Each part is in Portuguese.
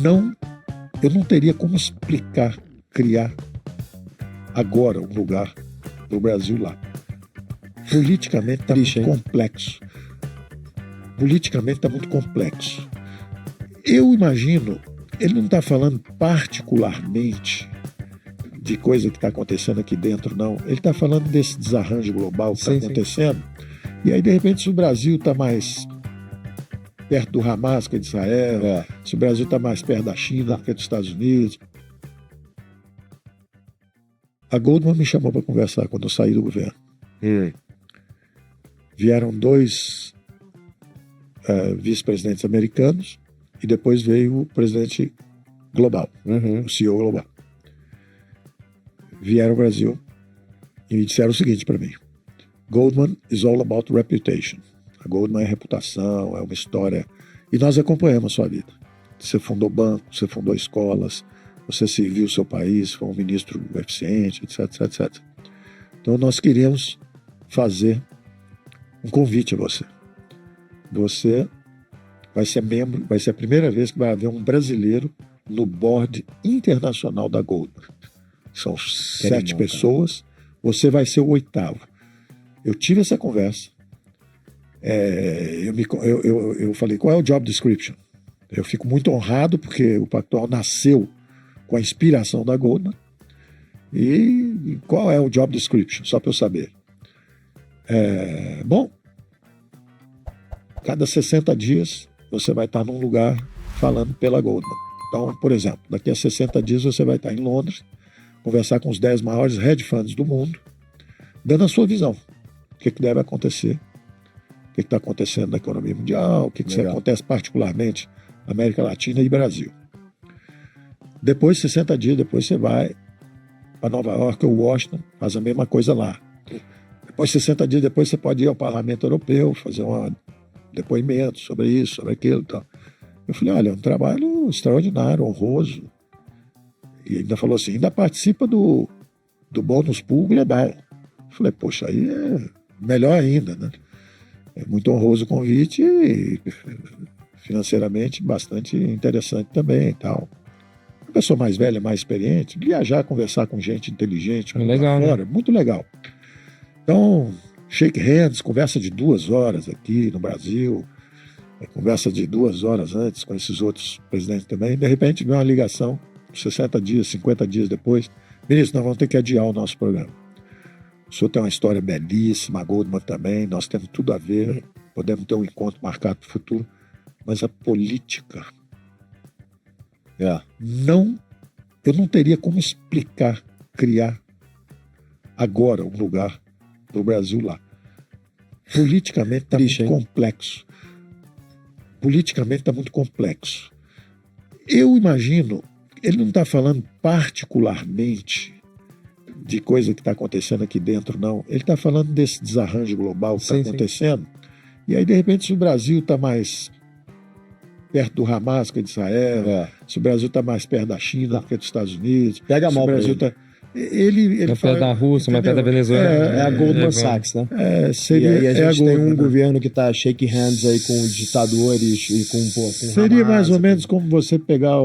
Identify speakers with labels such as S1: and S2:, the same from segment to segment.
S1: eu não teria como explicar, criar agora um lugar do Brasil lá. Politicamente está muito complexo. Politicamente está muito complexo. Eu imagino, ele não está falando particularmente de coisa que está acontecendo aqui dentro, não. Ele está falando desse desarranjo global que está acontecendo. E aí, de repente, se o Brasil está mais perto do Hamas, que é de Israel, se o Brasil está mais perto da China, que é dos Estados Unidos. A Goldman me chamou para conversar quando eu saí do governo. Vieram dois vice-presidentes americanos e depois veio o presidente global, o CEO global. Vieram ao Brasil e me disseram o seguinte para mim: Goldman is all about reputation. A Goldman é reputação, é uma história. E nós acompanhamos a sua vida. Você fundou banco, você fundou escolas, você serviu o seu país, foi um ministro eficiente, etc, etc, etc. Então nós queríamos fazer um convite a você. Você vai ser membro, vai ser a primeira vez que vai haver um brasileiro no board internacional da Goldman. São 7 pessoas, você vai ser o 8º. Eu tive essa conversa. Eu falei, qual é o job description? Eu fico muito honrado porque o Pactual nasceu com a inspiração da Goldman. E qual é o job description? Só para eu saber. Bom, cada 60 dias você vai estar num lugar falando pela Goldman. Então, por exemplo, daqui a 60 dias você vai estar em Londres, conversar com os 10 maiores hedge funds do mundo, dando a sua visão. O que deve acontecer, o que está acontecendo na economia mundial, o que acontece particularmente na América Latina e Brasil. Depois, 60 dias depois, você vai para Nova York ou Washington, faz a mesma coisa lá. Depois, 60 dias depois, você pode ir ao Parlamento Europeu, fazer um depoimento sobre isso, sobre aquilo e tal. Eu falei, olha, é um trabalho extraordinário, honroso. E ainda falou assim, ainda participa do Bonus Pool Global. Eu falei, poxa, aí é melhor ainda, né? É muito honroso o convite e financeiramente bastante interessante também e tal. Uma pessoa mais velha, mais experiente, viajar, conversar com gente inteligente,
S2: legal,
S1: fora,
S2: né?
S1: Muito legal. Então, shake hands, conversa de 2 horas aqui no Brasil, conversa de 2 horas antes com esses outros presidentes também. De repente, vem uma ligação, 60 dias, 50 dias depois, ministro, nós vamos ter que adiar o nosso programa. O senhor tem uma história belíssima, a Goldman também, nós temos tudo a ver, podemos ter um encontro marcado para o futuro, mas a política, eu não teria como explicar, criar agora um lugar do Brasil lá. Politicamente está muito complexo. Politicamente está muito complexo. Eu imagino, ele não está falando particularmente de coisa que está acontecendo aqui dentro, não. Ele está falando desse desarranjo global que está acontecendo. E aí, de repente, se o Brasil está mais perto do Hamas, que é de Israel, se o Brasil está mais perto da China, que é dos Estados Unidos,
S3: pega mal para ele.
S1: Ele
S2: mais perto da Rússia, mais perto da Venezuela.
S3: É a Goldman Sachs, né?
S1: Seria,
S3: e aí a gente tem um
S1: Goldman,
S3: governo que está shake hands aí com ditadores e com
S1: seria
S3: Hamas,
S1: mais ou menos como você pegar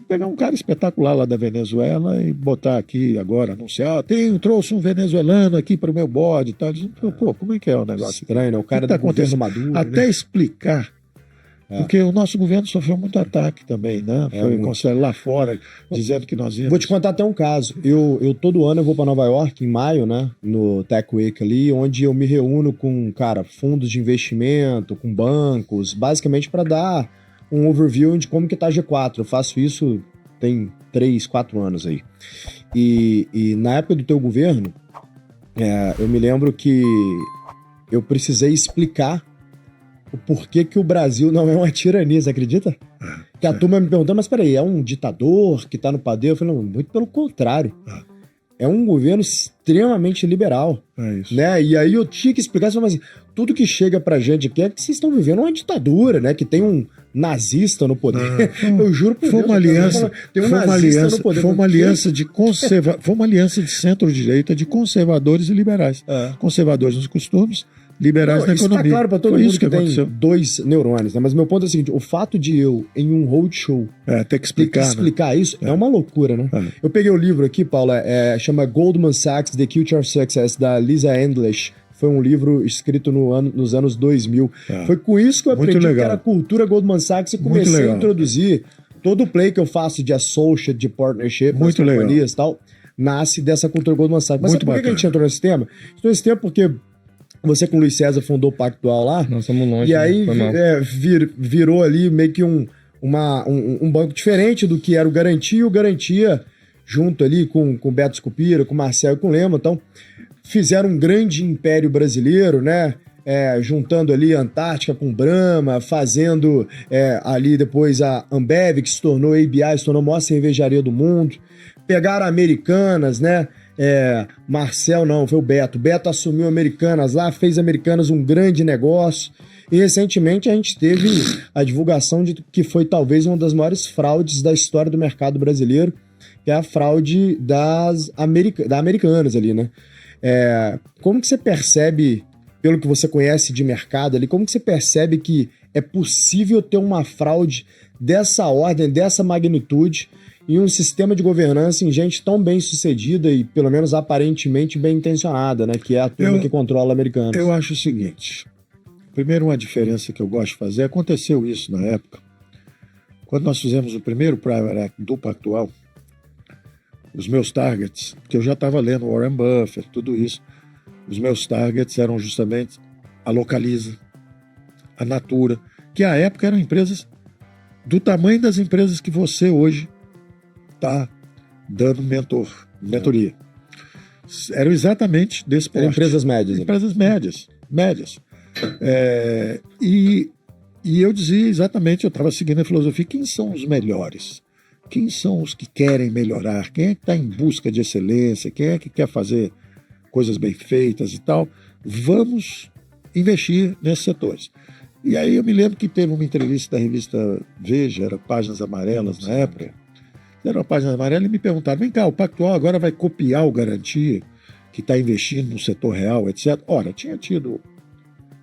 S1: pegar um cara espetacular lá da Venezuela e botar aqui agora, anunciar, trouxe um venezuelano aqui para o meu board e tal. Pô, como é que é o negócio?
S3: Estranho, né? O cara
S1: está
S3: do governo
S1: acontecendo?
S3: Maduro,
S1: Até
S3: né?
S1: explicar. Porque o nosso governo sofreu muito ataque também, né? Foi considerado lá fora, dizendo que nós íamos...
S3: Vou te contar até um caso. Eu todo ano eu vou para Nova York, em maio, né? No Tech Week ali, onde eu me reúno com, fundos de investimento, com bancos, basicamente para dar um overview de como que tá a G4. Eu faço isso tem 3, 4 anos aí. E na época do teu governo, eu me lembro que eu precisei explicar o porquê que o Brasil não é uma tirania, você acredita? Que a turma me perguntou, mas peraí, é um ditador que tá no poder? Eu falei, não, muito pelo contrário. É um governo extremamente liberal.
S1: É isso.
S3: Né? E aí eu tinha que explicar, mas assim, tudo que chega pra gente aqui é que vocês estão vivendo uma ditadura, né? Que tem um nazista no poder. Eu juro por
S1: Deus. Foi uma aliança de centro-direita, de conservadores e liberais. Conservadores nos costumes, liberais da
S3: isso
S1: economia.
S3: Tá claro para todo
S1: Foi
S3: mundo
S1: isso
S3: que tem
S1: aconteceu.
S3: 2 neurônios, né? Mas meu ponto é o seguinte, o fato de eu, em um roadshow,
S1: Ter que explicar,
S3: isso é uma loucura, né? Eu peguei o livro aqui, Paulo, chama Goldman Sachs, The Culture of Success, da Lisa Endlish. Foi um livro escrito nos anos 2000. Foi com isso que eu aprendi que era a cultura Goldman Sachs e comecei a introduzir todo o play que eu faço de associate, de partnership,
S1: muito
S3: nas companhias e tal, nasce dessa cultura Goldman Sachs. Mas sabe por que a gente entrou nesse tema? Entrou nesse tema porque você com o Luiz César fundou o Pactual lá.
S2: Nós estamos longe.
S3: E aí virou ali meio que um banco diferente do que era o Garantia. E o Garantia, junto ali com o Beto Scupira, com o Marcel e com o Lema, então fizeram um grande império brasileiro, né? Juntando ali a Antártica com Brahma, fazendo ali depois a Ambev, que se tornou ABI, se tornou a maior cervejaria do mundo. Pegaram Americanas, né? Marcel não, foi o Beto. Beto assumiu Americanas lá, fez Americanas um grande negócio. E recentemente a gente teve a divulgação de que foi talvez uma das maiores fraudes da história do mercado brasileiro, que é a fraude da Americanas ali, né? Como que você percebe, pelo que você conhece de mercado ali, como que você percebe que é possível ter uma fraude dessa ordem, dessa magnitude, em um sistema de governança em gente tão bem sucedida e, pelo menos aparentemente, bem intencionada, né? Que é a turma que controla Americanas.
S1: Eu acho o seguinte. Primeiro, uma diferença que eu gosto de fazer. Aconteceu isso na época. Quando nós fizemos o primeiro Private Act do Pactual, os meus targets, porque eu já estava lendo Warren Buffett, tudo isso, os meus targets eram justamente a Localiza, a Natura, que à época eram empresas do tamanho das empresas que você hoje está dando mentoria. Eram exatamente desse porte.
S3: Eram empresas médias.
S1: Empresas médias. E eu dizia exatamente, eu estava seguindo a filosofia, quem são os melhores? Quem são os que querem melhorar? Quem é que está em busca de excelência? Quem é que quer fazer coisas bem feitas e tal? Vamos investir nesses setores. E aí eu me lembro que teve uma entrevista da revista Veja, era Páginas Amarelas na época. Era uma página amarela e me perguntaram, vem cá, o Pactual agora vai copiar o Garantia, que está investindo no setor real, etc. Ora, tinha tido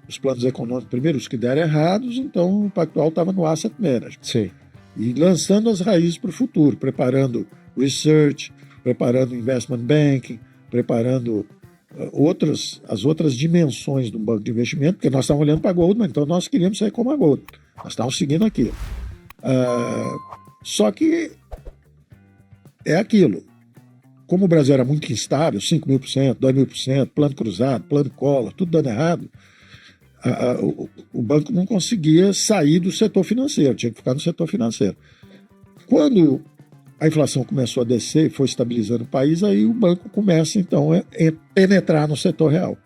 S1: os planos econômicos, primeiro os que deram errados, então o Pactual estava no asset management.
S3: Sim.
S1: E lançando as raízes para o futuro, preparando research, preparando investment banking, preparando as outras dimensões do banco de investimento, porque nós estávamos olhando para a Goldman, então nós queríamos sair como a Goldman. Nós estávamos seguindo aquilo. Só que é aquilo. Como o Brasil era muito instável, 5.000%, 2.000%, plano cruzado, plano Collor, tudo dando errado, o banco não conseguia sair do setor financeiro, tinha que ficar no setor financeiro. Quando a inflação começou a descer e foi estabilizando o país, aí o banco começa, então, a penetrar no setor real.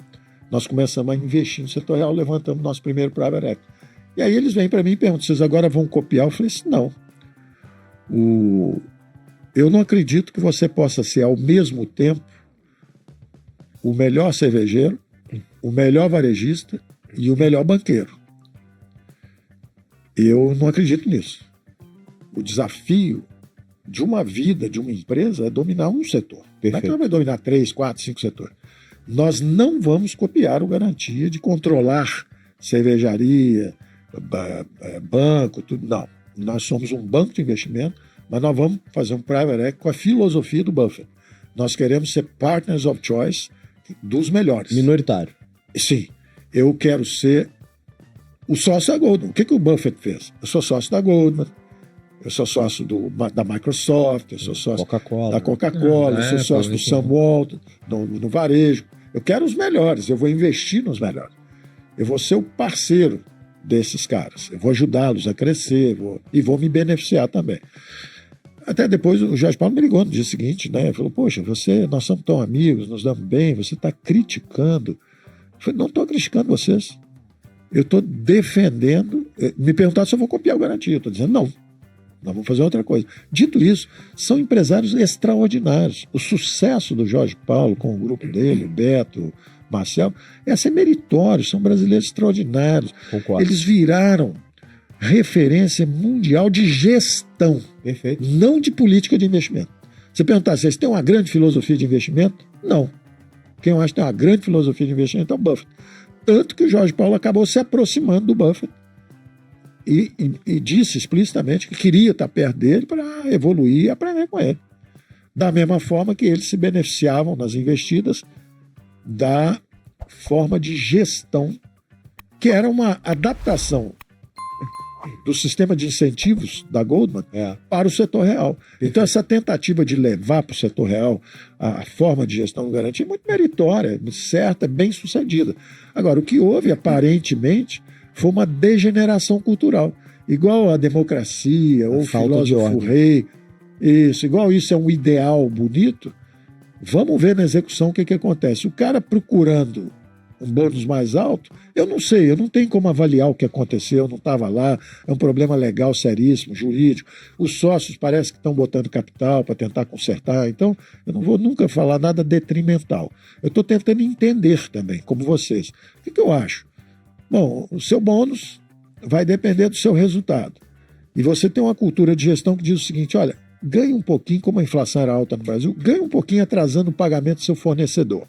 S1: Nós começamos a investir no setor real, levantamos nosso primeiro private equity. E aí eles vêm para mim e perguntam, vocês agora vão copiar? Eu falei assim, não. Eu não acredito que você possa ser, ao mesmo tempo, o melhor cervejeiro, o melhor varejista e o melhor banqueiro. Eu não acredito nisso. O desafio de uma vida, de uma empresa, é dominar um setor. Não é que ela vai dominar 3, 4, 5 setores. Nós não vamos copiar o Garantia de controlar cervejaria, banco, tudo. Não. Nós somos um banco de investimento, mas nós vamos fazer um private equity com a filosofia do Buffett. Nós queremos ser partners of choice dos melhores.
S3: Minoritário.
S1: Sim. Eu quero ser o sócio da Goldman. O que o Buffett fez? Eu sou sócio da Goldman, eu sou sócio da Microsoft, eu sou sócio da Coca-Cola, eu sou sócio do Sam Walton, no varejo. Eu quero os melhores, eu vou investir nos melhores. Eu vou ser o parceiro desses caras. Eu vou ajudá-los a crescer e vou me beneficiar também. Até depois o Jorge Paulo me ligou no dia seguinte, né? Falou, poxa, nós somos tão amigos, nos damos bem, você está criticando. Eu falei, não estou criticando vocês. Eu estou defendendo. Me perguntaram se eu vou copiar o Garantia. Eu estou dizendo, não. Nós vamos fazer outra coisa. Dito isso, são empresários extraordinários. O sucesso do Jorge Paulo com o grupo dele, Beto, Marcel, é ser meritório. São brasileiros extraordinários.
S3: Concordo.
S1: Eles viraram referência mundial de gestão.
S3: Perfeito.
S1: Não de política de investimento. Você perguntar se eles têm uma grande filosofia de investimento? Não. Quem eu acho que tem uma grande filosofia de investimento é o Buffett. Tanto que o Jorge Paulo acabou se aproximando do Buffett e disse explicitamente que queria estar perto dele para evoluir e aprender com ele. Da mesma forma que eles se beneficiavam nas investidas da forma de gestão, que era uma adaptação do sistema de incentivos da Goldman para o setor real. Então, essa tentativa de levar para o setor real a forma de gestão garantia é muito meritória, certa, bem sucedida. Agora, o que houve, aparentemente, foi uma degeneração cultural. Igual a democracia, ou o filósofo rei, igual isso é um ideal bonito, vamos ver na execução o que acontece. O cara procurando um bônus mais alto, eu não sei, eu não tenho como avaliar o que aconteceu, eu não estava lá, é um problema legal seríssimo, jurídico, os sócios parece que estão botando capital para tentar consertar, então eu não vou nunca falar nada detrimental. Eu estou tentando entender também, como vocês. O que eu acho? Bom, o seu bônus vai depender do seu resultado. E você tem uma cultura de gestão que diz o seguinte, olha, ganhe um pouquinho, como a inflação era alta no Brasil, ganhe um pouquinho atrasando o pagamento do seu fornecedor.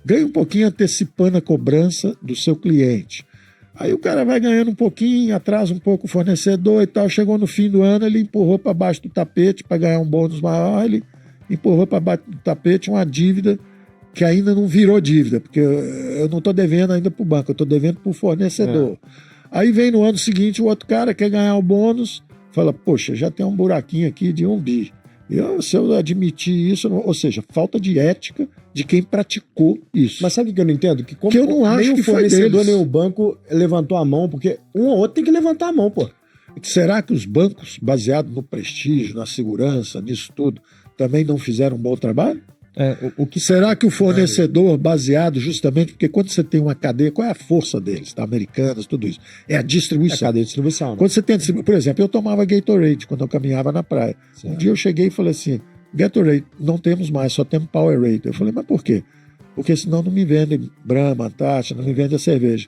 S1: Ganhe um pouquinho antecipando a cobrança do seu cliente. Aí o cara vai ganhando um pouquinho, atrasa um pouco o fornecedor e tal. Chegou no fim do ano, ele empurrou para baixo do tapete para ganhar um bônus maior, ele empurrou para baixo do tapete uma dívida que ainda não virou dívida, porque eu não estou devendo ainda para o banco, eu estou devendo para o fornecedor. Aí vem no ano seguinte, o outro cara quer ganhar o bônus, fala, poxa, já tem um buraquinho aqui de 1 bi. Se eu admitir isso, ou seja, falta de ética de quem praticou isso.
S3: Mas sabe o que eu não entendo? Que
S1: eu não acho
S3: nem
S1: que
S3: o fornecedor
S1: foi
S3: nem o banco levantou a mão, porque um ou outro tem que levantar a mão, pô.
S1: Será que os bancos, baseados no prestígio, na segurança, nisso tudo, também não fizeram um bom trabalho? Será que o fornecedor, baseado justamente, porque quando você tem uma cadeia, qual é a força deles, tá? Americanas, tudo isso? É a distribuição.
S3: É a cadeia de distribuição. Né?
S1: Quando você tem, por exemplo, eu tomava Gatorade quando eu caminhava na praia.
S3: Certo.
S1: Um dia eu cheguei e falei assim, Gatorade, não temos mais, só temos Powerade. Eu falei, mas por quê? Porque senão não me vendem Brahma, Antártica, não me vende a cerveja.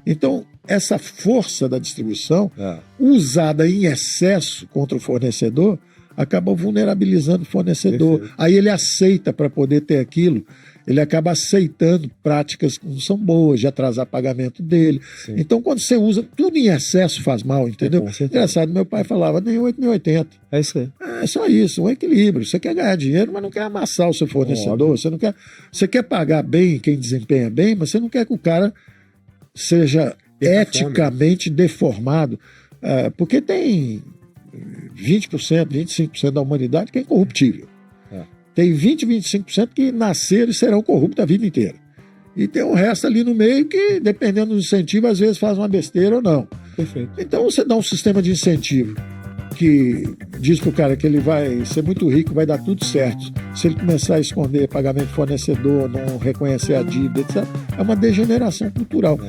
S1: Então, essa força da distribuição, usada em excesso contra o fornecedor, acaba vulnerabilizando o fornecedor. Perfeito. Aí ele aceita para poder ter aquilo, ele acaba aceitando práticas que não são boas, de atrasar pagamento dele. Sim. Então, quando você usa, tudo em excesso faz mal, entendeu? Engraçado, meu pai falava, nem 8 nem 80.
S3: É isso aí.
S1: É só isso, um equilíbrio. Você quer ganhar dinheiro, mas não quer amassar o seu fornecedor. Você quer pagar bem quem desempenha bem, mas você não quer que o cara seja eticamente deformado. Porque tem 20%, 25% da humanidade que é incorruptível. Tem 20%, 25% que nasceram e serão corruptos a vida inteira. E tem o resto ali no meio que, dependendo do incentivo, às vezes faz uma besteira ou não.
S3: Perfeito.
S1: Então você dá um sistema de incentivo que diz pro cara que ele vai ser muito rico, vai dar tudo certo. Se ele começar a esconder pagamento de fornecedor, não reconhecer a dívida, etc., é uma degeneração cultural.